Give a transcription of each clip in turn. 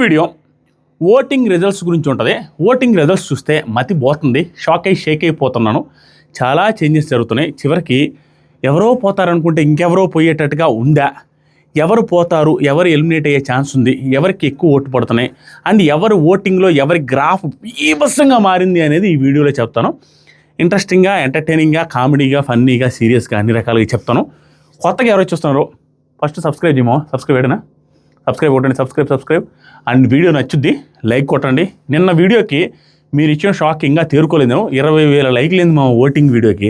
Video voting results గురించి ఉంటుంది. Voting results చూస్తే మతి పోతుంది, షేక్ అయిపోతున్నాను. చాలా చేంజెస్ జరుగుతున్నాయి. చివరికి ఎవరో పోతారనుకుంటే ఇంకెవరో పోయేటట్టుగా ఉందా, ఎవరు పోతారు, ఎవరు ఎలిమినేట్ అయ్యే ఛాన్స్ ఉంది, ఎవరికి ఎక్కువ ఓటు పడుతున్నాయి అండ్ ఎవరు ఓటింగ్లో ఎవరి గ్రాఫ్ బీభత్సంగా మారింది అనేది ఈ వీడియోలో చెప్తాను. ఇంట్రెస్టింగ్గా, ఎంటర్టైనింగ్గా, కామెడీగా, ఫన్నీగా, సీరియస్గా అన్ని రకాలుగా చెప్తాను. కొత్తగా ఎవరు చూస్తున్నారు ఫస్ట్ సబ్స్క్రైబ్ చేయమో, సబ్స్క్రైబ్ చేయడనా, సబ్స్క్రైబ్ కొట్టండి, సబ్స్క్రైబ్ అండ్ వీడియో నచ్చుద్ది లైక్ కొట్టండి. నిన్న వీడియోకి మీరు ఇచ్చిన షాక్ ఇంకా తేరుకోలేదు. 20,000 లైక్లు ఏంది మా ఓటింగ్ వీడియోకి.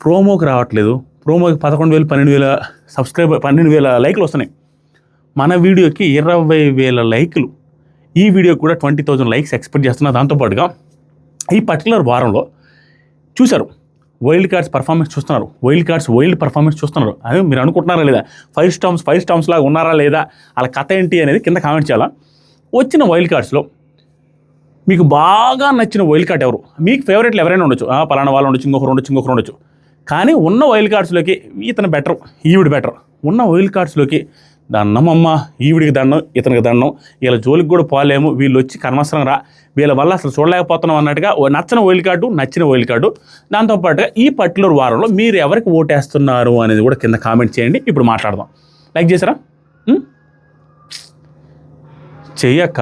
ప్రోమోకి రావట్లేదు. ప్రోమోకి 11,000 12,000 సబ్స్క్రైబర్ 12,000 లైక్లు వస్తున్నాయి. మన వీడియోకి 20,000 లైక్లు. ఈ వీడియోకి కూడా 20,000 లైక్స్ ఎక్స్పెక్ట్ చేస్తున్నా. దాంతోపాటుగా ఈ పర్టికులర్ వారంలో చూశారు వైల్డ్ కార్డ్స్ పర్ఫార్మెన్స్ చూస్తున్నారు. వైల్డ్ పర్ఫార్మెన్స్ చూస్తున్నారు. అదే మీరు అనుకుంటున్నారా లేదా, ఫైవ్ స్టామ్స్ లాగా ఉన్నారా లేదా, వాళ్ళ కథ ఏంటి అనేది కింద కామెంట్ చేయాలా. వచ్చిన వైల్డ్ కార్డ్స్లో మీకు బాగా నచ్చిన వైల్డ్ కార్డ్ ఎవరు, మీకు ఫేవరెట్లు ఎవరైనా ఉండొచ్చు, పలానా వాళ్ళు ఉండొచ్చు, ఇంకొకరు ఉండొచ్చు. కానీ ఉన్న వైల్డ్ కార్డ్స్లోకి ఇతను బెటర్, ఈవిడ బెటర్. ఉన్న వైల్డ్ కార్డ్స్లోకి దండమమ్మ, ఈవిడికి దండం, ఇతనికి దండం, వీళ్ళ జోలికి కూడా పోలేము, వీళ్ళు వచ్చి కనవసరం రా, వీళ్ళ వల్ల అసలు చూడలేకపోతున్నాం అన్నట్టుగా నచ్చిన వైల్డ్ కార్డు, నచ్చిన వైల్డ్ కార్డు. దాంతోపాటుగా ఈ పర్టికులర్ వారంలో మీరు ఎవరికి ఓటేస్తున్నారు అనేది కూడా కింద కామెంట్ చేయండి. ఇప్పుడు మాట్లాడదాం. లైక్ చేశారా? చెయ్యక్క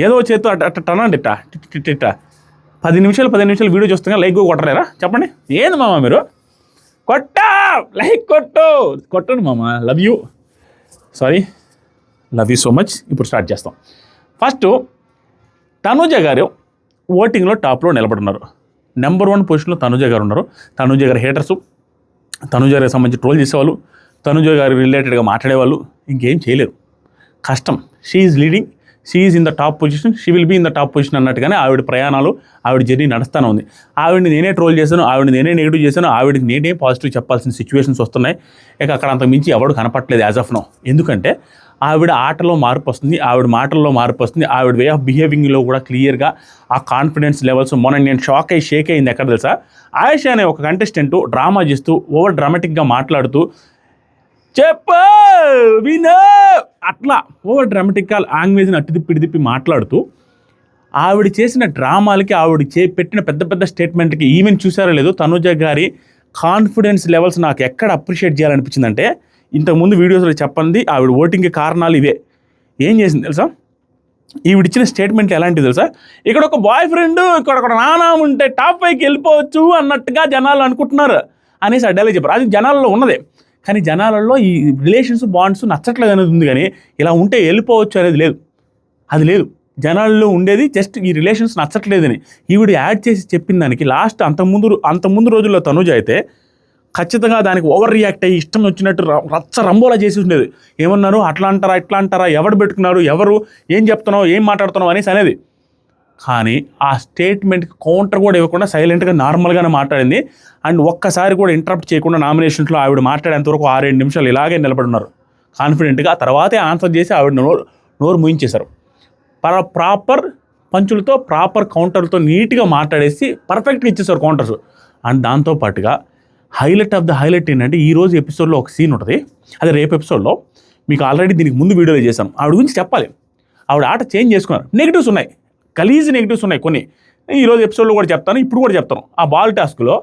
ఏదో చేస్తూ అనండి ఇట్ట 10 నిమిషాలు వీడియో చూస్తున్నా లైక్ కొట్టలేరా చెప్పండి. ఏంది మామ మీరు లైక్ కొట్టండి మామ. Love you so much. ఇప్పుడు స్టార్ట్ చేస్తాం. ఫస్ట్ తనూజ గారు ఓటింగ్లో టాప్లో నిలబడున్నారు. నెంబర్ 1 పొజిషన్లో తనూజ గారు ఉన్నారు. తనూజ గారి హేటర్సు, తనూజ గారికి సంబంధించి ట్రోల్ చేసేవాళ్ళు, తనూజ గారి రిలేటెడ్గా మాట్లాడేవాళ్ళు ఇంకేం చేయలేరు. కష్టం. She is leading, she is in the top position, she will be in the top position అన్నట్టుగానే ఆవిడ ప్రయాణాలు, ఆవిడ జర్నీ నడుస్తూనే ఉంది. ఆవిడని నేనే ట్రోల్ చేశాను, ఆవిడని నేనే నెగిటివ్ చేశాను, ఆవిడకి నేనే పాజిటివ్ చెప్పాల్సిన సిచ్యువేషన్స్ వస్తున్నాయి. ఇక అక్కడ అంతకు మించి ఎవడు కనపట్లేదు యాజ్ ఆఫ్ నౌ. ఎందుకంటే ఆవిడ ఆటలో మార్పు వస్తుంది, ఆవిడ మాటల్లో మార్పు వస్తుంది, ఆవిడ వే ఆఫ్ బిహేవింగ్లో కూడా క్లియర్గా ఆ కాన్ఫిడెన్స్ లెవెల్స్. మొన్న నేను షేక్ అయింది ఎక్కడ తెలుసా, ఆయేష అనే ఒక కంటెస్టెంట్ డ్రామా చేస్తూ ఓవర్ డ్రామాటిక్గా మాట్లాడుతూ చెప్పు వినో అట్లా ఓవర్ డ్రామాటిక్గా లాంగ్వేజ్ని అట్టిదిప్పి మాట్లాడుతూ ఆవిడ చేసిన డ్రామాలకి, ఆవిడ పెట్టిన పెద్ద స్టేట్మెంట్కి ఈవెన్ చూసారో లేదో తనూజ గారి కాన్ఫిడెన్స్ లెవెల్స్ నాకు ఎక్కడ అప్రిషియేట్ చేయాలనిపించిందంటే, ఇంతకుముందు వీడియోస్లో చెప్పండి ఆవిడ ఓటింగ్కి కారణాలు ఇవే. ఏం చేసింది తెలుసా, ఈవిడిచ్చిన స్టేట్మెంట్లు ఎలాంటివి తెలుసా, ఇక్కడ ఒక బాయ్ ఫ్రెండ్, ఇక్కడ ఒక నానా ఉంటే టాప్ 5కి వెళ్ళిపోవచ్చు అన్నట్టుగా జనాలు అనుకుంటున్నారు అనేసి ఆ డైలాగ్ చెప్పారు. అది జనాలలో ఉన్నదే, కానీ జనాలలో ఈ రిలేషన్స్ బాండ్స్ నచ్చట్లేదు అనేది ఉంది, కానీ ఇలా ఉంటే వెళ్ళిపోవచ్చు అనేది లేదు. అది లేదు, జనాల్లో ఉండేది జస్ట్ ఈ రిలేషన్స్ నచ్చట్లేదని. ఈవిడ యాడ్ చేసి చెప్పిన దానికి లాస్ట్ అంతకుముందు రోజుల్లో తనూజ అయితే ఖచ్చితంగా దానికి ఓవర్ రియాక్ట్ అయ్యి ఇష్టం వచ్చినట్టు రంబోలా చేసి ఉండేది. ఏమన్నారు, అట్లా అంటారా ఇట్లా అంటారా, ఎవరు పెట్టుకున్నారు, ఎవరు ఏం చెప్తున్నావు, ఏం మాట్లాడుతున్నావు అనేసి అనేది. కానీ ఆ స్టేట్మెంట్కి కౌంటర్ కూడా ఇవ్వకుండా సైలెంట్గా నార్మల్గానే మాట్లాడింది. అండ్ ఒక్కసారి కూడా ఇంటరప్ట్ చేయకుండా నామినేషన్స్లో ఆవిడ మాట్లాడేంతవరకు 6-7 నిమిషాలు ఇలాగే నిలబడున్నారు కాన్ఫిడెంట్గా. తర్వాతే ఆన్సర్ చేసి ఆవిడ నోరు ముయించేశారు. ప్రాపర్ పంచులతో, ప్రాపర్ కౌంటర్లతో నీట్గా మాట్లాడేసి పర్ఫెక్ట్గా ఇచ్చేసారు కౌంటర్స్. అండ్ దాంతోపాటుగా హైలైట్ ఆఫ్ ద హైలైట్ ఏంటంటే, ఈరోజు ఎపిసోడ్లో ఒక సీన్ ఉంటుంది, అది రేపు ఎపిసోడ్లో మీకు ఆల్రెడీ దీనికి ముందు వీడియోలో చేశాను. ఆవిడ గురించి చెప్పాలి. ఆవిడ ఆట చేంజ్ చేసుకున్నారు. నెగిటివ్స్ ఉన్నాయి, నెగిటివ్స్ ఉన్నాయి కొన్ని. ఈరోజు ఎపిసోడ్లో కూడా చెప్తాను, ఇప్పుడు కూడా చెప్తాను. ఆ బాల్ టాస్క్లో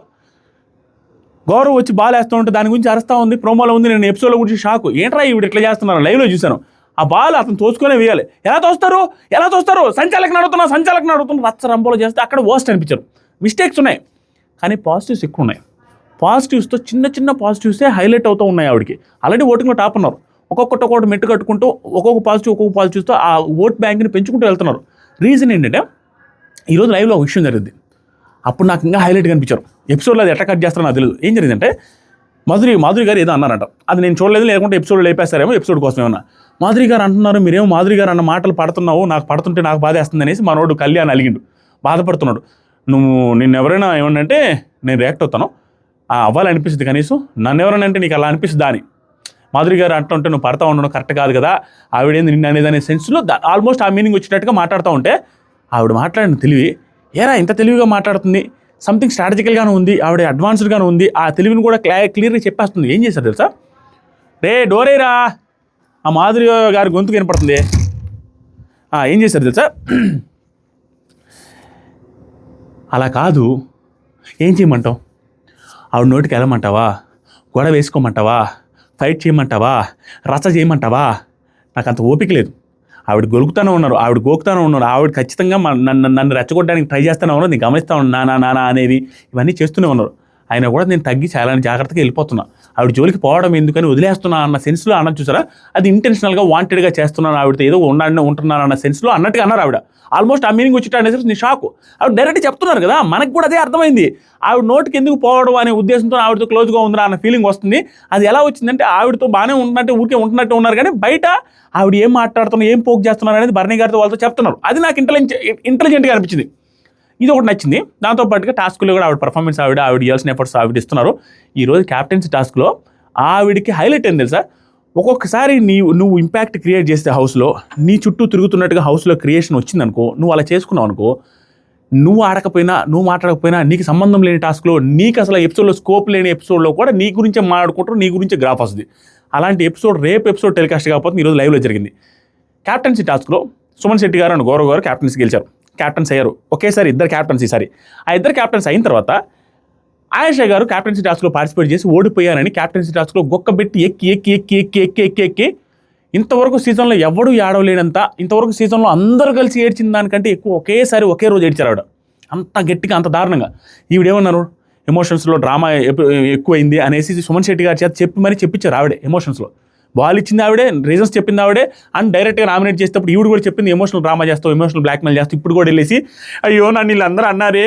గౌరవ్ వచ్చి బాల్ వేస్తూ ఉంటే దాని గురించి అరుస్తూ ఉంది, ప్రోమోలో ఉంది. నేను ఎపిసోడ్లో గురించి షాకు, ఏంట్రా ఈవిడ ఇట్లా చేస్తున్నారు, లైవ్లో చూశాను. ఆ బాల్ అతను తోసుకొనే వేయాలి, ఎలా తోస్తారు సంచాలకుని అడుగుతున్నా రచ్చ రంబోలో చేస్తే అక్కడ వర్స్ట్ అనిపించారు. మిస్టేక్స్ ఉన్నాయి, కానీ పాజిటివ్స్ ఎక్కువ ఉన్నాయి. పాజిటివ్స్తో చిన్న పాజిటివ్సే హైలైట్ అవుతూ ఉన్నాయి ఆవిడకి. ఆల్రెడీ ఓటింగ్లో టాప్ ఉన్నారు. ఒక్కొక్కటి మెట్టు కట్టుకుంటూ ఒక్కొక్క పాజిటివ్స్తో ఆ ఓట్ బ్యాంక్ని పెంచుకుంటూ వెళ్తున్నారు. రీజన్ ఏంటంటే, ఈరోజు లైవ్లో ఒక విషయం జరిగింది. అప్పుడు నాకు ఇంకా హైలైట్గా అనిపించారు. ఎపిసోడ్లో అది ఎట్లా కట్ చేస్తారో నాకు తెలియదు. ఏం జరిగిందంటే, మాధురి గారు ఏదో అన్నారంట, అది నేను చూడలేదు, లేకుంటే ఎపిసోడ్లో లేపేస్తారేమో, ఎపిసోడ్ కోసం ఏమన్నా. మాధురి గారు అంటున్నారు, మీరేమో మాధురి గారు అన్న మాటలు పడుతున్నావు, నాకు పడుతుంటే నాకు బాధేస్తుంది అనేసి మనోడు కళ్యాణ్ అలిగిండు, బాధపడుతున్నాడు. నిన్ను ఎవరైనా ఏమన్నంటే నేను రియాక్ట్ అవుతాను, అవ్వాలనిపిస్తుంది, కనీసం నన్ను ఎవరైనా అంటే నీకు అలా అనిపిస్తుంది అని. మాధురి గారు అంటుంటే నువ్వు పడతా ఉండడం కరెక్ట్ కాదు కదా, ఆవిడేంది నిన్ను అనేది అనే సెన్స్లో ఆల్మోస్ట్ ఆ మీనింగ్ వచ్చేటట్టుగా మాట్లాడుతూ ఉంటే, ఆవిడ మాట్లాడిన తెలివి, ఏరా ఇంత తెలివిగా మాట్లాడుతుంది, సంథింగ్ స్ట్రాటజికల్గానే ఉంది, ఆవిడ అడ్వాన్స్డ్గానే ఉంది, ఆ తెలివిని కూడా క్లియర్గా చెప్పేస్తుంది. ఏం చేశారు తెలుసా, రే డోరేరా ఆ మాధురి గారి గొంతుకు వినపడుతుంది. ఏం చేశారు తెలుసా, అలా కాదు, ఏం చేయమంటావు, ఆవిడ నోటికి వెళ్ళమంటావా, గొడవ వేసుకోమంటావా, ఫైట్ చేయమంటావా, రచ్చ చేయమంటావా? నాకు అంత ఓపిక లేదు. ఆవిడ గొలుకుతూనే ఉన్నారు, ఆవిడ గోకుతూనే ఉన్నారు, ఆవిడ ఖచ్చితంగా నన్ను రెచ్చగొట్టడానికి ట్రై చేస్తూనే ఉన్నారు. నేను గమనిస్తూ ఉన్నాను, నానా అనేవి ఇవన్నీ చేస్తూనే ఉన్నారు. అయినా కూడా నేను తగ్గి చాలా జాగ్రత్తగా వెళ్ళిపోతున్నా. ఆవిడ జోలికి పోవడం ఎందుకని వదిలేస్తున్నా అన్న సెన్స్లో అన్నది చూసారా, అది ఇంటెన్షనల్గా వాంటెడ్గా చేస్తున్నాను, ఆవిడతో ఏదో ఉంటున్నాను అన్న సెన్స్లో అన్నట్టుగా అన్నారు ఆవిడ. ఆల్మోస్ట్ ఆ మీనింగ్ వచ్చి అనేసి నీ షాకు. ఆవిడ డైరెక్ట్ చెప్తున్నారు కదా, మనకు కూడా అదే అర్థమైంది. ఆవిడ నోటికి ఎందుకు పోవడం అనే ఉద్దేశంతో ఆవిడతో క్లోజ్గా ఉందిరా అన్న ఫీలింగ్ వస్తుంది. అది ఎలా వచ్చిందంటే ఆవిడతో బాగానే ఉంటున్నట్టు ఊరికే ఉంటున్నట్టు ఉన్నారు, కానీ బయట ఆవిడ ఏం మాట్లాడుతున్నారు, ఏం పోక్ చేస్తున్నారు అనేది భరణి గారితో వాళ్ళతో చెప్తున్నారు. అది నాకు ఇంటెలిజెంట్గా అనిపించింది. ఇది ఒకటి నచ్చింది. దాంతోపాటుగా టాస్క్లో కూడా ఆవిడ పర్ఫార్మెన్స్, ఆవిడ ఇవ్వాల్సిన ఎఫర్ట్స్ ఆవిడ ఇస్తున్నారు. ఈరోజు క్యాప్టెన్సీ టాస్క్లో ఆవిడికి హైలైట్ ఏంది తెలుసా, ఒక్కొక్కసారి నువ్వు ఇంపాక్ట్ క్రియేట్ చేస్తే హౌస్లో, నీ చుట్టూ తిరుగుతున్నట్టుగా హౌస్లో క్రియేషన్ వచ్చిందనుకో, నువ్వు అలా చేసుకున్నావు అనుకో, నువ్వు ఆడకపోయినా, నువ్వు మాట్లాడకపోయినా, నీకు సంబంధం లేని టాస్క్లో, నీకు అసలు ఎపిసోడ్లో స్కోప్ లేని ఎపిసోడ్లో కూడా నీ గురించే మాట్లాడుకుంటారు, నీ గురించే గ్రాఫ్ వస్తుంది. అలాంటి ఎపిసోడ్ రేపు ఎపిసోడ్ టెలికాస్ట్ కాకపోతే ఈరోజు లైవ్లో జరిగింది. క్యాప్టెన్సీ టాస్క్లో సుమన్ శెట్టి గారు అండ్ గౌరవ్ గారు క్యాప్టెన్సీ గెలిచారు. క్యాప్టెన్స్ అయ్యారు. ఒకేసారి ఇద్దరు క్యాప్టెన్స్. ఈసారి ఆ ఇద్దరు క్యాప్టెన్స్ అయిన తర్వాత ఆయేషా గారు క్యాప్టెన్సీ టాస్క్లో పార్టిసిపేట్ చేసి ఓడిపోయారని క్యాప్టెన్సీ టాస్క్లో గొక్కబెట్టి ఎక్కి ఇంతవరకు సీజన్లో ఎవడూ ఏడవలేనంత, ఇంతవరకు సీజన్లో అందరూ కలిసి ఏడ్చిన దానికంటే ఎక్కువ ఒకేసారి ఒకే రోజు ఏడ్చారు ఆవిడ. అంత గట్టిగా, అంత దారుణంగా. ఈవిడేమన్నారు, ఎమోషన్స్లో డ్రామా ఎక్కువైంది అనేసి సుమన్ శెట్టి గారి చేత చెప్పి మరీ చెప్పించారు ఆవిడే. ఎమోషన్స్లో బాల్ ఇచ్చింది ఆవిడే, రీజన్స్ చెప్పింది ఆవిడే, అండ్ డైరెక్ట్గా నామినేట్ చేసేటప్పుడు ఈవిడ కూడా చెప్పింది ఎమోషనల్ డ్రామా చేస్తావు, ఎమోషనల్ బ్లాక్మెయిల్ చేస్తావు. ఇప్పుడు కూడా వెళ్ళేసి అయ్యో నన్ను వీళ్ళందరూ అన్నారే,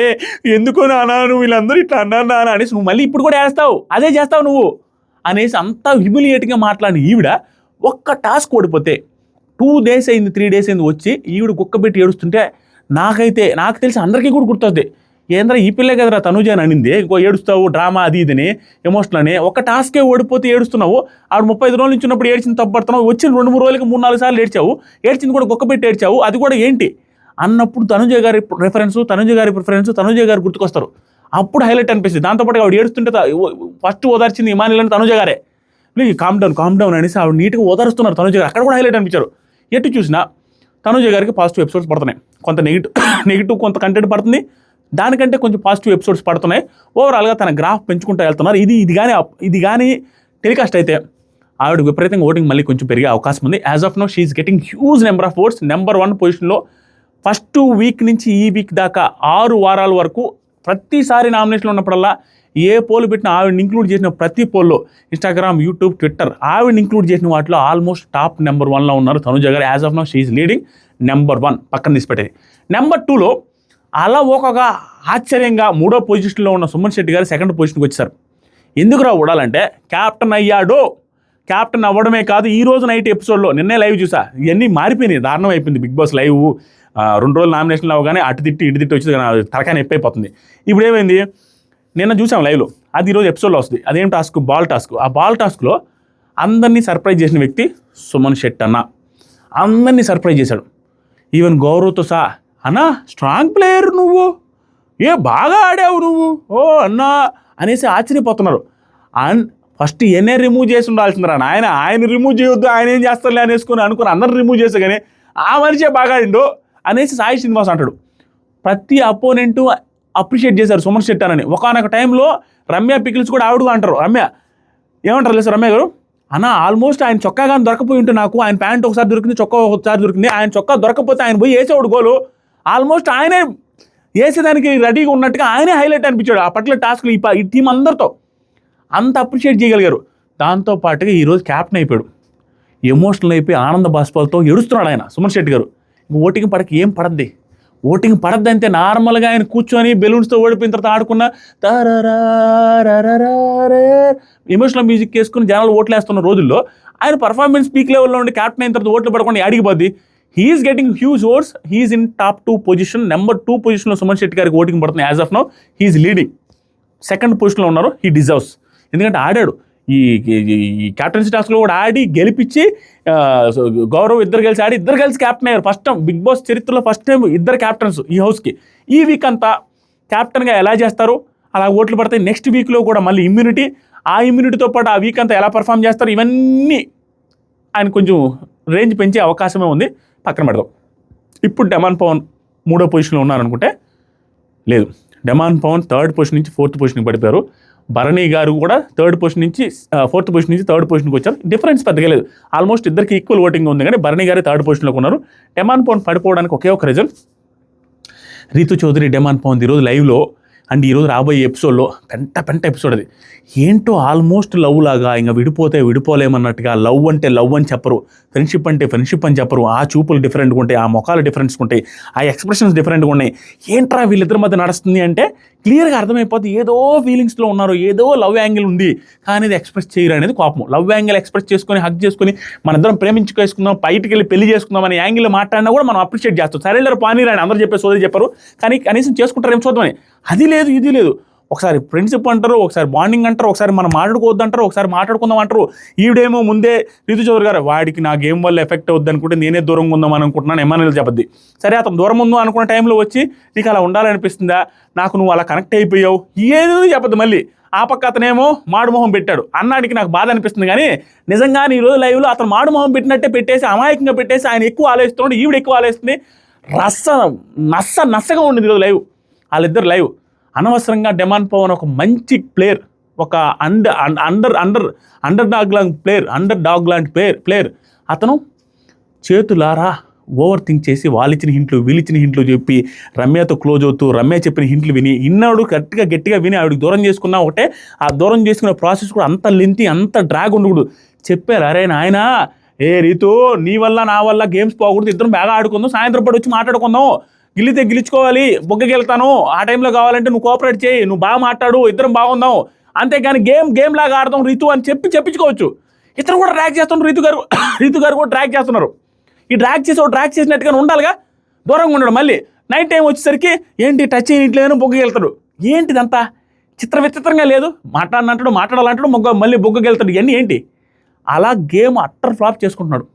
ఎందుకో నానా నువ్వు వీళ్ళందరూ ఇట్లా అన్నారు నానా అనేసి నువ్వు మళ్ళీ ఇప్పుడు కూడా వేస్తావు, అదే చేస్తావు నువ్వు అనేసి అంతా హ్యూమిలియేటింగ్గా మాట్లాడిన ఈవిడ ఒక్క టాస్క్ ఓడిపోతే 2 days అయింది, 3 days అయింది వచ్చి ఈవిడ కుక్కబెట్టి ఏడుస్తుంటే నాకు తెలిసి అందరికీ కూడా గుర్తొస్తుంది. ఏంద్రా ఈ పిల్లే కదరా తనుజ అని అనింది, ఇంకో ఏడుస్తావు డ్రామా అది ఇదని ఎమోషనల్ అని, ఒక టాస్కే ఓడిపోతే ఏడుస్తున్నావు. ఆవిడ 35 రోజుల నుంచి ఉన్నప్పుడు ఏడ్చింది తప్పడుతున్నావు, వచ్చిన 2-3 రోజులకి 3-4 సార్లు ఏడ్చావు, ఏడ్చింది కూడా కుక్కబెట్టి ఏడ్చావు, అది కూడా ఏంటి అన్నప్పుడు తనుజ గారి రెఫరెన్స్, తనుజ గారి ప్రిఫరెన్స్, తనుజ గారు గుర్తుకొస్తారు. అప్పుడు హైలైట్ అనిపిస్తుంది. దాంతోపాటు ఆవిడ ఏడుస్తుంటే ఫస్ట్ ఓదార్చింది ఇమానిలని తనుజ గారే. ప్లీజ్ కామ్ డౌన్ అనేసి ఆవిడ నీట్గా ఓదారుస్తున్నారు తనుజ గారు. అక్కడ కూడా హైలైట్ అనిపించారు. ఎటు చూసినా తనుజ గారికి పాజిటివ్ ఎపిసోడ్స్ పడుతున్నాయి, కొంత నెగిటివ్ కొంత కంటెంట్ పడుతుంది, దానికంటే కొంచెం పాజిటివ్ ఎపిసోడ్స్ పడుతున్నాయి. ఓవరాల్గా తన గ్రాఫ్ పెంచుకుంటూ వెళ్తున్నారు. ఇది కానీ టెలికాస్ట్ అయితే ఆవిడ విపరీతంగా ఓటింగ్ మళ్ళీ కొంచెం పెరిగే అవకాశం ఉంది. As of now she's getting huge number of votes. Number 1 పొజిషన్లో ఫస్ట్ వీక్ నుంచి ఈ వీక్ దాకా 6 వారాల వరకు ప్రతిసారి నామినేషన్లో ఉన్నప్పుడల్లా ఏ పోల్ పెట్టినా ఆవిడని ఇంక్లూడ్ చేసిన ప్రతి పోల్లో, ఇన్స్టాగ్రామ్, యూట్యూబ్, ట్విట్టర్, ఆవిడని ఇంక్లూడ్ చేసిన వాటిలో ఆల్మోస్ట్ టాప్ నెంబర్ 1లో ఉన్నారు Tanuja garu. As of now she's leading. Number 1 పక్కన తీసి పెట్టేది. నెంబర్ 2లో అలా ఒక్కొక్క ఆశ్చర్యంగా 3వ పొజిషన్లో ఉన్న సుమన్ శెట్టి గారు 2nd పొజిషన్కి వచ్చారు. ఎందుకురా ఊడాలంటే క్యాప్టెన్ అయ్యాడు. క్యాప్టెన్ అవ్వడమే కాదు, ఈ రోజు నైట్ ఎపిసోడ్లో నిన్నే లైవ్ చూసా, ఇవన్నీ మారిపోయినాయి, దారుణం అయిపోయింది. బిగ్ బాస్ లైవ్ 2 రోజులు నామినేషన్లు అవ్వగానే అటు తిట్టి ఇటు తిట్టి వచ్చి తలకాయ నొప్పి అయిపోతుంది. ఇప్పుడు ఏమైంది, నిన్న చూసాం లైవ్లో, అది ఈరోజు ఎపిసోడ్లో వస్తుంది. అదేం టాస్క్, బాల్ టాస్క్. ఆ బాల్ టాస్క్లో అందరినీ సర్ప్రైజ్ చేసిన వ్యక్తి సుమన్ శెట్టి అన్న. అందరినీ సర్ప్రైజ్ చేశాడు, ఈవెన్ గౌరవ్తో సహా. అన్నా స్ట్రాంగ్ ప్లేయర్ నువ్వు, బాగా ఆడావు నువ్వు, అన్నా అనేసి ఆశ్చర్యపోతున్నారు. అండ్ ఫస్ట్ ఎన్ఏ రిమూవ్ చేసి ఉండాల్సిందిరా ఆయన రిమూవ్ చేయొద్దు, ఆయన ఏం చేస్తారులే అనేసుకుని అందరు రిమూవ్ చేస్తే కానీ ఆ మనిషే బాగా ఆడిండు అనేసి సాయి శ్రీనివాస్ అంటాడు. ప్రతి అపోనెంటు అప్రిషియేట్ చేశారు సుమన్ శెట్టి అని. ఒకనొక టైంలో రమ్య పికిల్స్ కూడా ఆవిడగా అంటారు. రమ్య ఏమంటారు లేదు రమ్య గారు, అన్న ఆల్మోస్ట్ ఆయన చొక్కా కానీ దొరకపోయి ఉంటే, నాకు ఆయన ప్యాంట్ ఒకసారి దొరికింది, చొక్కా ఒకసారి దొరికింది, ఆయన చొక్కా దొరకపోతే ఆయన పోయి వేసేవాడు గోలు, ఆల్మోస్ట్ ఆయనే వేసేదానికి రెడీగా ఉన్నట్టుగా ఆయనే హైలైట్ అనిపించాడు ఆ పర్టికులర్ టాస్క్లో. ఈ టీం అందరితో అంత అప్రిషియేట్ చేయగలిగారు. దాంతోపాటుగా ఈరోజు క్యాప్టెన్ అయిపోయాడు, ఎమోషనల్ అయిపోయి ఆనంద బాష్పాలతో ఏడుస్తున్నాడు ఆయన సుమన్ శెట్టి గారు. ఓటింగ్ పడక ఏం పడద్ది, ఓటింగ్ పడద్దంటే నార్మల్గా ఆయన కూర్చొని బెలూన్స్తో ఓడిపోయిన తర్వాత ఆడుకున్న ఎమోషనల్ మ్యూజిక్ వేసుకుని జనాలు ఓట్లు వేస్తున్న రోజుల్లో ఆయన పర్ఫార్మెన్స్ పీక్ లెవెల్లో ఉండి క్యాప్టెన్ అయిన తర్వాత ఓట్లు పడకుండా అడిగిపోద్ది. He's getting huge votes, he's in top 2 position. Number 2 పొజిషన్లో సుమన్ శెట్టి గారికి ఓటింగ్ పడుతుంది. As of now he's leading. 2nd పొజిషన్లో ఉన్నారు. హీ డిజర్వ్స్, ఎందుకంటే ఆడాడు ఈ క్యాప్టెన్సీ టాస్క్లో కూడా ఆడి గెలిపించి, గౌరవ్ ఇద్దరు కలిసి క్యాప్టెన్ అయ్యారు. ఫస్ట్ టైం బిగ్ బాస్ చరిత్రలో ఫస్ట్ టైం ఇద్దరు క్యాప్టెన్స్ ఈ హౌస్కి. ఈ వీక్ అంతా క్యాప్టెన్గా ఎలా చేస్తారు, అలా ఓట్లు పడతాయి. నెక్స్ట్ వీక్లో కూడా మళ్ళీ ఇమ్యూనిటీ, ఆ ఇమ్యూనిటీతో పాటు ఆ వీక్ అంతా ఎలా పర్ఫామ్ చేస్తారు, ఇవన్నీ ఆయన కొంచెం రేంజ్ పెంచే అవకాశమే ఉంది, పక్కన పెడదాం. ఇప్పుడు డెమాన్ పవన్ 3వ పొజిషన్లో ఉన్నారనుకుంటే లేదు, డెమాన్ పవన్ 3rd పొజిషన్ నుంచి 4th పొజిషన్కి పడిపోయారు. భరణి గారు కూడా 3rd పొజిషన్ నుంచి 4th పొజిషన్ నుంచి 3rd పొజిషన్కి వచ్చారు. డిఫరెన్స్ పెద్దగా లేదు, ఆల్మోస్ట్ ఇద్దరికి ఈక్వల్ ఓటింగ్ ఉంది. కానీ భరణి గారు 3rd పొజిషన్లోకి ఉన్నారు. డెమాన్ పవన్ పడిపోవడానికి ఒకే ఒక రీజన్, రీతు చౌదరి డెమాన్ పవన్ ఈరోజు లైవ్లో అండ్ ఈరోజు రాబోయే ఎపిసోడ్లో పెంట ఎపిసోడ్ అది ఏంటో ఆల్మోస్ట్ లవ్ లాగా, ఇంకా విడిపోతే విడిపోలేమన్నట్టుగా, లవ్ అంటే లవ్ అని చెప్పరు, ఫ్రెండ్షిప్ అంటే ఫ్రెండ్షిప్ అని చెప్పరు. ఆ చూపులు డిఫరెంట్గా ఉంటాయి, ఆ ముఖాలు డిఫరెంట్గా ఉంటాయి, ఆ ఎక్స్ప్రెషన్స్ డిఫరెంట్గా ఉన్నాయి. ఏంట్రా వీళ్ళిద్దరి మధ్య నడుస్తుంది అంటే క్లియర్గా అర్థమైపోతుంది, ఏదో ఫీలింగ్స్లో ఉన్నారు, ఏదో లవ్ యాంగిల్ ఉంది, కానీ ఇది ఎక్స్ప్రెస్ చేయరు అనేది కోపం. లవ్ యాంగిల్ ఎక్స్ప్రెస్ చేసుకొని హక్ చేసుకొని మన ఇద్దరం ప్రేమించుకేసుకుందాం, బయటికి వెళ్ళి పెళ్లి చేసుకుందాం అనే యాంగిల్ మాట్లాడినా కూడా మనం అప్రిషియేట్ చేస్తాం. సరేలేరు పానీరాని అందరూ చెప్పే సోదరి చెప్పారు, కానీ కనీసం చేసుకుంటారు ఏం చూద్దామని. అది లేదు ఇది లేదు, ఒకసారి ఫ్రెండ్షిప్ అంటారు, ఒకసారి బాండింగ్ అంటారు, ఒకసారి మనం మాట్లాడుకోవద్దు అంటారు, ఒకసారి మాట్లాడుకుందాం అంటారు. ఈవిడేమో ముందే రీతు చౌదరి గారు వాడికి నా గేమ్ వల్ల ఎఫెక్ట్ అవుద్ది అనుకుంటే నేనే దూరంగా ఉందాం అనుకుంటున్నాను ఎమ్మెల్యేలు చెప్పద్ది. సరే అతను దూరం ఉందో అనుకున్న టైంలో వచ్చి నీకు అలా ఉండాలనిపిస్తుందా, నాకు నువ్వు అలా కనెక్ట్ అయిపోయావు, ఏదో చెప్పద్దు. మళ్ళీ ఆ పక్క అతనేమో మాడుమొహం పెట్టాడు అన్నాడికి నాకు బాధ అనిపిస్తుంది. కానీ నిజంగానే ఈరోజు లైవ్లో అతను మాడుమొహం పెట్టినట్టే పెట్టేసి అమాయకంగా పెట్టేసి ఆయన ఎక్కువ ఆలోచిస్తున్నాడు, ఈవిడ ఎక్కువ ఆలోచిస్తుంది. నచ్చగా ఉండింది ఈరోజు లైవ్, వాళ్ళిద్దరు లైవ్. అనవసరంగా డెమాన్ పవన్ ఒక మంచి ప్లేయర్, ఒక అండర్ డాగ్ లాంటి ప్లేయర్ అతను చేతులారా ఓవర్ థింక్ చేసి వాళ్ళిచ్చిన హింట్లు వీళ్ళిచ్చిన హింట్లు చెప్పి రమ్యతో క్లోజ్ అవుతూ రమ్య చెప్పిన హింట్లు విని ఇన్నాడు గట్టిగా విని ఆవిడకి దూరం చేసుకున్నా ఒకటే. ఆ దూరం చేసుకునే ప్రాసెస్ కూడా అంత లెంతీ అంత డ్రాగ్ ఉండకూడదు. చెప్పారు, అరే నాయన ఏ రీతు నీ వల్ల నా వల్ల గేమ్స్ పోకూడదు, ఇద్దరం బాగా ఆడుకుందాం, సాయంత్రం పాటు వచ్చి మాట్లాడుకుందాం, గిల్లితే గెలుచుకోవాలి, బొగ్గకి వెళ్తాను, ఆ టైంలో కావాలంటే నువ్వు కోఆపరేట్ చేయి, నువ్వు బాగా మాట్లాడు, ఇద్దరం బాగుందాం, అంతేగాని గేమ్ లాగా ఆడదాం రీతు అని చెప్పించుకోవచ్చు. ఇతను కూడా డ్రాగ్ చేస్తున్నారు, రీతు గారు కూడా డ్రాగ్ చేస్తున్నారు. ఈ డ్రాగ్ చేసినట్టుగానే ఉండాలిగా, దూరంగా ఉండడు. మళ్ళీ నైట్ టైం వచ్చేసరికి ఏంటి టచ్ చేయట్లేదని బొగ్గకి వెళ్తాడు. ఏంటిదంతా విచిత్రంగా లేదు, మాట్లాడాలంటాడు మళ్ళీ బొగ్గకి వెళ్తాడు. ఇవన్నీ ఏంటి? అలా గేమ్ అట్టర్ ఫ్లాప్ చేసుకుంటున్నాడు.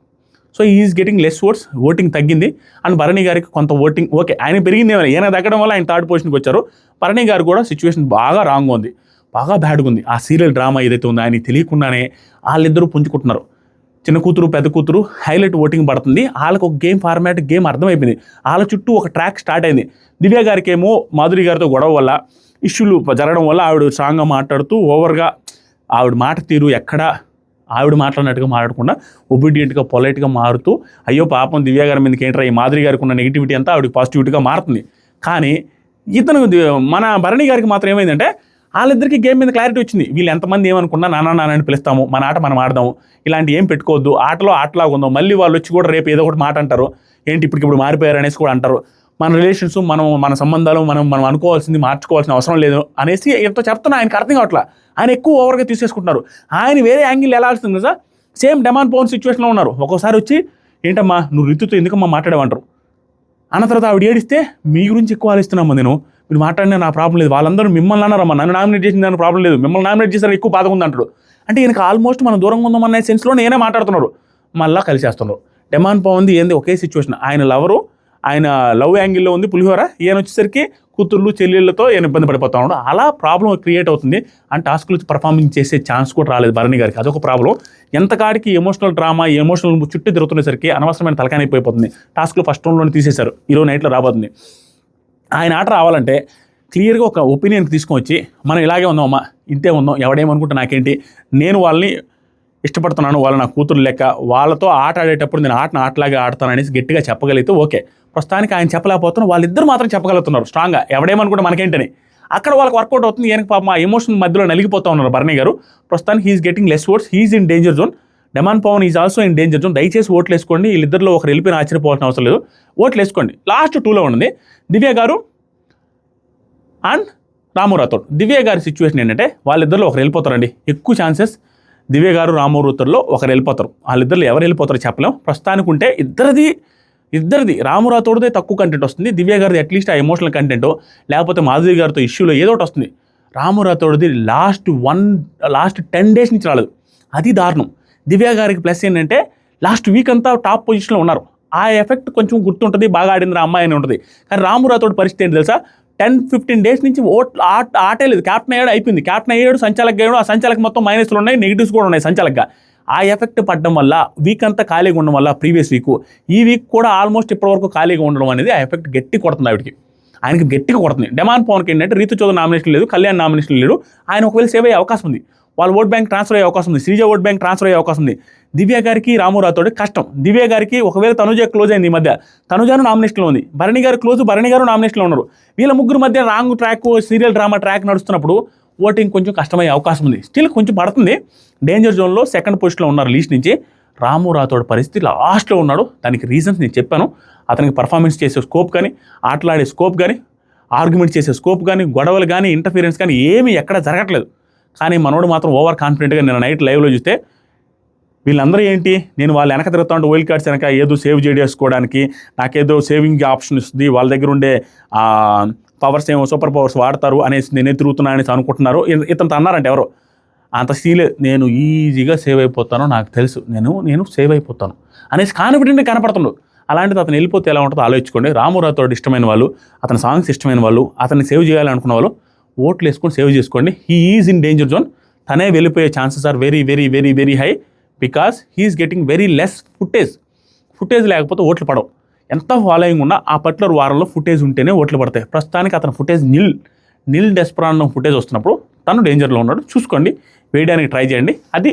So is getting less voting తగ్గింది. అండ్ భరణి గారికి కొంత ఓటింగ్ ఓకే, ఆయన పెరిగింది ఏమైనా, ఈయన తగ్గడం వల్ల ఆయన 3rd పొజిషన్కి వచ్చారు. భరణి గారు కూడా సిచ్యువేషన్ బాగా రాంగ్గా ఉంది, బాగా బ్యాడ్గా ఉంది. ఆ సీరియల్ డ్రామా ఏదైతే ఉందో ఆయన తెలియకుండానే వాళ్ళిద్దరూ పుంజుకుంటున్నారు. చిన్న కూతురు పెద్ద కూతురు హైలైట్ ఓటింగ్ పడుతుంది. వాళ్ళకు ఒక గేమ్ అర్థమైపోయింది, వాళ్ళ చుట్టూ ఒక ట్రాక్ స్టార్ట్ అయింది. దివ్య గారికి ఏమో మాధురి గారితో గొడవ వల్ల ఇష్యూలు జరగడం వల్ల ఆవిడ స్ట్రాంగ్గా మాట్లాడుతూ ఓవర్గా ఆవిడ మాట తీరు ఎక్కడా ఆవిడ మాట్లాడినట్టుగా మాట్లాడకుండా ఒబీడియంట్గా పొలైట్గా మారుతూ అయ్యో పాపం దివ్య గారి మీదకి ఏంట్రా ఈ మాధురి గారికి ఉన్న నెగిటివిటీ అంతా ఆవిడకి పాజిటివిటీగా మారుతుంది. కానీ ఇతను మన భరణి గారికి మాత్రం ఏమైందంటే వాళ్ళిద్దరికి గేమ్ మీద క్లారిటీ వచ్చింది. వీళ్ళు ఎంతమంది ఏమనుకున్నా నాన్న పిలుస్తాము, మన ఆట మనం ఆడదాము, ఇలాంటి ఏం పెట్టుకోవద్దు, ఆటలాగా ఉందాం. మళ్ళీ వాళ్ళు వచ్చి కూడా రేపు ఏదో ఒకటి మాట అంటారు, ఏంటి ఇప్పటికిప్పుడు మారిపోయారు అనేసి కూడా అంటారు. మన రిలేషన్స్ మన సంబంధాలు మనం అనుకోవాల్సింది మార్చుకోవాల్సిన అవసరం లేదు అనేసి ఎంతో చెప్తున్నా ఆయనకు అర్థం కావట్లా. ఆయన ఎక్కువ ఓవర్గా తీసేసుకుంటున్నారు. ఆయన వేరే యాంగిల్ ఎలా ఆడుతుంది కదా, సేమ్ డెమాన్ పవన్ సిచ్యువేషన్లో ఉన్నారు. ఒక్కోసారి వచ్చి ఏంటమ్మా నువ్వు రీతుతో ఎందుకమ్మా మాట్లాడేవంటారు, అన్న తర్వాత ఆవిడ ఏడిస్తే మీ గురించి ఎక్కువ ఆలోచిస్తున్నామ్మా, మీరు మాట్లాడినా నా ప్రాబ్లం లేదు, వాళ్ళందరూ మిమ్మల్ని అన్నారమ్మా, నన్ను నామినేట్ చేసిన దాని ప్రాబ్లం లేదు, మిమ్మల్ని నామినేట్ చేశారు ఎక్కువ బాధగా ఉంది అంటాడు. అంటే ఈయనకు ఆల్మోస్ట్ మనం దూరంగా ఉందామనే సెన్స్లో నేనే మాట్లాడుతున్నారు, మళ్ళీ కలిసేస్తున్నారు. డెమాన్ పవన్ది ఏంది ఒకే సిచ్యువేషన్, ఆయన ఆయన లవ్ యాంగిల్లో ఉంది పులిహోర, ఈయన వచ్చేసరికి కూతుర్లు చెల్లెళ్ళతో ఈయన ఇబ్బంది పడిపోతా ఉన్నాడు. అలా ప్రాబ్లం క్రియేట్ అవుతుంది. అండ్ టాస్క్లు పర్ఫార్మింగ్ చేసే ఛాన్స్ కూడా రాలేదు భరణి గారికి, అదొక ప్రాబ్లం. ఎంతకాడికి ఎమోషనల్ డ్రామా ఎమోషనల్ చుట్టూ తిరుగుతునేసరికి అనవసరమైన తలకానైపోతుంది. టాస్క్లు ఫస్ట్ రౌండ్లోనే తీసేశారు, ఈరోజు నైట్లో రాబోతుంది. ఆయన ఆట రావాలంటే క్లియర్గా ఒక ఒపీనియన్కి తీసుకొని వచ్చి మనం ఇలాగే ఉందామమ్మా, ఇంతే ఉందాం, ఎవడేమనుకుంటే నాకేంటి, నేను వాళ్ళని ఇష్టపడుతున్నాను, వాళ్ళు నా కూతురు లెక్క, వాళ్ళతో ఆట ఆడేటప్పుడు నేను ఆటలాగే ఆడతాను అనేసి గట్టిగా చెప్పగలిగితే ఓకే. ప్రస్తుతానికి ఆయన చెప్పలేకపోతున్నారు, వాళ్ళిద్దరు మాత్రం చెప్పగలుగుతున్నారు స్ట్రాంగ్గా, ఎవడేమనుకుంటే మనకేంటని. అక్కడ వాళ్ళకి వర్కౌట్ అవుతుంది. ఈయనకి పాపం ఆ ఎమోషన్ మధ్యలో నలిగిపోతూ ఉన్నారు భరణి గారు. ప్రస్తుతానికి he's getting less votes, he's in danger zone. Demon Pavan is also in danger zone. దయచేసి ఓట్లు వేసుకోండి, వీళ్ళిద్దరిలో ఒకరు వెళ్ళిపోయిన ఆశ్చర్యపోవాల్సిన అవసరం లేదు, ఓట్లు వేసుకోండి. లాస్ట్ 2లో ఉంది దివ్య గారు అండ్ రాము రాథోడ్. దివ్య గారి సిచ్యువేషన్ ఏంటంటే వాళ్ళిద్దరిలో ఒకరు వెళ్ళిపోతారండి, ఎక్కువ ఛాన్సెస్ దివ్య గారు రాము రాథోడ్లో ఒకరు వెళ్ళిపోతారు. వాళ్ళిద్దరిలో ఎవరు వెళ్ళిపోతారో చెప్పలేం. ప్రస్తుతానికి ఉంటే ఇద్దరిది రాము రాథోడ్దే తక్కువ కంటెంట్ వస్తుంది, దివ్య గారిది అట్లీస్ట్ ఆ ఎమోషనల్ కంటెంటో లేకపోతే మాధురి గారితో ఇష్యూలో ఏదో ఒకటి వస్తుంది. రాము రాథోడ్ది లాస్ట్ 10 days నుంచి రాలేదు, అది దారుణం. దివ్య గారికి ప్లస్ ఏంటంటే లాస్ట్ వీక్ అంతా టాప్ పొజిషన్లో ఉన్నారు, ఆ ఎఫెక్ట్ కొంచెం గుర్తుంటుంది, బాగా ఆడింది అమ్మాయి అని ఉంటుంది. కానీ రాము రాథోడ్ పరిస్థితి ఏంటి తెలుసా, 10-15 days నుంచి ఆటే లేదు. క్యాప్టెన్ అయ్యాడు, అయిపోయింది. క్యాప్టెన్ అయ్యాడు, సంచాలక్ అయ్యాడు, ఆ సంచాలక్ మొత్తం మైనస్లు ఉన్నాయి, నెగిటివ్స్ కూడా ఉన్నాయి సంచాలక్గా. ఆ ఎఫెక్ట్ పడడం వల్ల వీక్ అంతా ఖాళీగా ఉండడం వల్ల ప్రీవియస్ వీక్ ఈ వీక్ కూడా ఆల్మోస్ట్ ఇప్పటివరకు ఖాళీగా ఉండడం అనేది ఆ ఎఫెక్ట్ గట్టి కొడుతుంది ఆవిడకి. ఆయనకి గట్టిగా కొడుతుంది. డెమాన్ పవన్కి ఏంటంటే రీతు చౌదరి నామినేషన్ లేదు, కళ్యాణ్ నామినేషన్ లేడు. ఆయన ఒకవేళ సేవ్ అయ్యే అవకాశం ఉంది, వాళ్ళ ఓట్ బ్యాంక్ ట్రాన్స్ఫర్ అయ్యే అవకాశం ఉంది, శ్రీజ ఓట్ బ్యాంక్ ట్రాన్స్ఫర్ అయ్యే అవకాశం ఉంది. దివ్య గారికి రాము రాథోడ్ కష్టం. దివ్య గారికి ఒకవేళ తనుజ క్లోజ్ అయింది, ఈ మధ్య తనుజాను నామినేషన్లో ఉంది, భరణి గారు క్లోజ్, భరణి గారు నామినేషన్లో ఉన్నారు. వీళ్ళ ముగ్గురు మధ్య wrong track serial drama track నడుస్తున్నప్పుడు ఓటింగ్ కొంచెం కష్టమయ్యే అవకాశం ఉంది. స్టిల్ కొంచెం పడుతుంది. డేంజర్ జోన్లో సెకండ్ పొజిషన్లో ఉన్నారు లీస్ట్ నుంచి. రాము రాథోడ్ పరిస్థితి లాస్ట్లో ఉన్నాడు. దానికి రీజన్స్ నేను చెప్పాను. అతనికి పర్ఫార్మెన్స్ చేసే స్కోప్ కానీ, ఆటలాడే స్కోప్ కానీ, ఆర్గ్యుమెంట్ చేసే స్కోప్ కానీ, గొడవలు కానీ, ఇంటర్ఫీరెన్స్ కానీ ఏమీ ఎక్కడ జరగట్లేదు. కానీ మనోడు మాత్రం ఓవర్ కాన్ఫిడెంట్గా నేను నైట్ లైవ్లో చూస్తే వీళ్ళందరూ ఏంటి, నేను వాళ్ళు వెనక తిరుగుతా ఉంటే వైల్డ్ కార్డ్స్ వెనక ఏదో సేవ్ చేసుకోవడానికి నాకేదో సేవింగ్ ఆప్షన్ ఇస్తుంది, వాళ్ళ దగ్గర ఉండే పవర్స్ ఏమో సూపర్ పవర్స్ వాడతారు అనేసి నేనే తిరుగుతున్నా అనేసి అనుకుంటున్నారు. ఇతను అన్నారంటే ఎవరో అంత సీలే, నేను ఈజీగా సేవ్ అయిపోతాను, నాకు తెలుసు నేను సేవ్ అయిపోతాను అనేసి కాన్ఫిడెంట్గా కనపడుతుండు. అలాంటిది అతను వెళ్ళిపోతే ఎలా ఉంటుందో ఆలోచించుకోండి. రాము రాథోడ్ ఇష్టమైన వాళ్ళు, అతని సాంగ్స్ ఇష్టమైన వాళ్ళు, అతన్ని సేవ్ చేయాలనుకున్న వాళ్ళు ఓట్లు వేసుకొని సేవ్ చేసుకోండి. He is in danger zone. తనే వెళ్ళిపోయే chances are very very very very high because he's getting very less footage లేకపోతే ఓట్లు పడవు. ఎంత ఫాలోయింగ్ ఉన్నా ఆ పర్టికులర్ వారంలో ఫుటేజ్ ఉంటేనే ఓట్లు పడతాయి. ప్రస్తుతానికి అతను ఫుటేజ్ నిల్ డెస్పరాన్ ఫుటేజ్ వస్తున్నప్పుడు తను డేంజర్లో ఉన్నాడు. చూసుకోండి, వేయడానికి ట్రై చేయండి. అది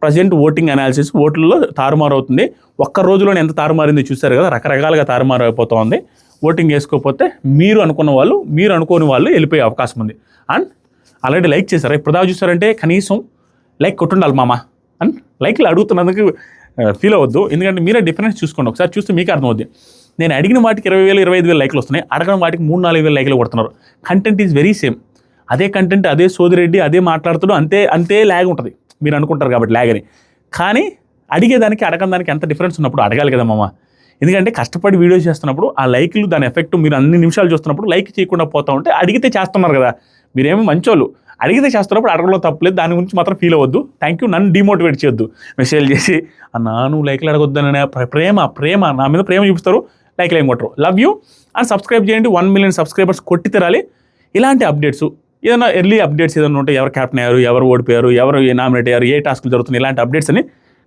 ప్రజెంట్ ఓటింగ్ అనాలిసిస్. ఓట్లలో తారుమారు అవుతుంది. ఒక్క రోజులోనే ఎంత తారుమారిందో చూశారు కదా, రకరకాలుగా తారుమారు అయిపోతూ ఉంది. ఓటింగ్ వేసుకోకపోతే మీరు అనుకున్న వాళ్ళు, మీరు అనుకోని వాళ్ళు వెళ్ళిపోయే అవకాశం ఉంది. అండ్ ఆల్రెడీ లైక్ చేశారు, ఇప్పుడు దాకా చూసారంటే కనీసం లైక్ కొట్టుండాలి మామ అండ్ లైక్లు అడుగుతున్నందుకు ఫీల్ అవ్వద్దు. ఎందుకంటే మీరే డిఫరెన్స్ చూసుకోండి. ఒకసారి చూస్తే మీకు అర్థమవుద్ది. నేను అడిగిన వాటికి 20,000 25,000 లైక్లు వస్తున్నాయి, అడగడం వాటికి 3-4 లైక్లు కొడుతున్నారు. Content is very same. అదే కంటెంట్, అదే సోదిరెడ్డి, అదే మాట్లాడుతాడు, అంతే ల్యాగ్ ఉంటుంది. మీరు అనుకుంటారు కాబట్టి ల్యాగ్ అని. కానీ అడిగేదానికి అడగడానికి ఎంత డిఫరెన్స్ ఉన్నప్పుడు అడగాలి కదా మామ. ఎందుకంటే కష్టపడి వీడియోస్ చేస్తున్నప్పుడు ఆ లైక్లు దాని ఎఫెక్ట్ మీరు అన్ని నిమిషాలు చూస్తున్నప్పుడు లైక్ చేయకుండా పోతూ ఉంటే అడిగితే చేస్తున్నారు కదా. మీరేమో మంచోళ్ళు, అడిగితే చేస్తున్నప్పుడు అడగడంలో తప్పలేదు. దాని గురించి మాత్రం ఫీల్ అవ్వద్దు. థ్యాంక్ యూ, నన్ను డిమోటివేట్ చేయొద్దు. మెసేజ్ చేసి అన్నా నువ్వు లైక్లు అడగొద్దని ప్రేమ నా మీద ప్రేమ చూపిస్తారు, లైక్లు ఏం కొట్టరు. లవ్ యూ అండ్ సబ్స్క్రైబ్ చేయండి. 1 million సబ్స్క్రైబర్స్ కొట్టి తిరాలి. ఇలాంటి అప్డేట్స్ ఏదైనా ఎర్లీ అప్డేట్స్ ఏదైనా ఉంటే, ఎవరు క్యాప్టెన్ అయ్యారు, ఎవరు ఓడిపోయారు, ఎవరు నామినేట్ అయ్యారు, ఏ టాస్క్లు జరుగుతుంది, ఇలాంటి అప్డేట్స్ అని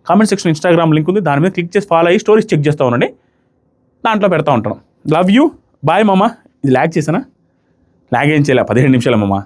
కామెంట్ సెక్షన్ ఇన్స్టాగ్రామ్ లింక్ ఉంది, దాని మీద క్లిక్ చేసి ఫాలో అయ్యి స్టోరీస్ చెక్ చేస్తూ ఉండండి. దాంట్లో పెడతా ఉంటాను. లవ్ యూ, బాయ్ మామ. ఇది ల్యాగ్ చేసానా? ల్యాగ్ ఏం చేయలే, 15 నిమిషాలే మామ.